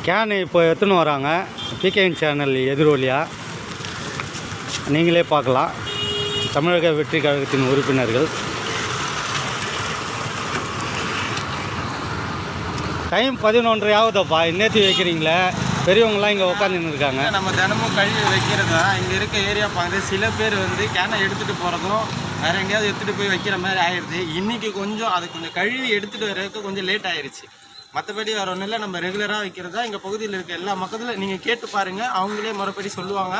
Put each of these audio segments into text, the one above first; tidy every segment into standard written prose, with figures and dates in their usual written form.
Can இப்போ எடுத்துன்னு வராங்க. பிகேஎன் சேனல் எதிரொலியாக நீங்களே பார்க்கலாம். தமிழக வெற்றி கழகத்தின் உறுப்பினர்கள். டைம் 11:30 ஆகுதப்பா. இன்னேற்றி வைக்கிறீங்களே, பெரியவங்களாம் இங்கே உட்காந்துன்னு இருக்காங்க. நம்ம தினமும் கழுவி வைக்கிறது தான். இங்கே இருக்க ஏரியா பார்க்குறது சில பேர் வந்து கேனை எடுத்துகிட்டு போகிறதும் வேறு எங்கேயாவது எடுத்துகிட்டு போய் வைக்கிற மாதிரி ஆயிடுது. இன்றைக்கி கொஞ்சம் அது கொஞ்சம் கழுவி எடுத்துகிட்டு வரதுக்கு கொஞ்சம் லேட் ஆயிடுச்சு. மற்றபடி வேறு ஒன்றும் இல்லை, நம்ம ரெகுலராக வைக்கிறது தான். எங்கள் பகுதியில் இருக்க எல்லா மக்களும் நீங்கள் கேட்டு பாருங்கள், அவங்களே மறுபடி சொல்லுவாங்க.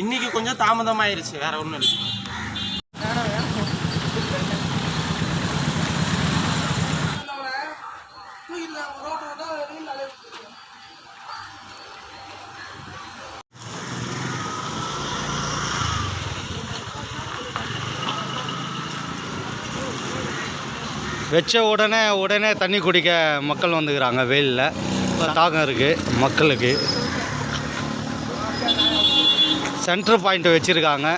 இன்றைக்கி கொஞ்சம் தாமதமாயிருச்சு, வேறு ஒன்றும் இல்லை. வச்ச உடனே தண்ணி குடிக்க மக்கள் வந்துக்கிறாங்க. வெயிலில் தாகம் இருக்குது மக்களுக்கு. சென்ட்ரு பாயிண்ட் வச்சுருக்காங்க.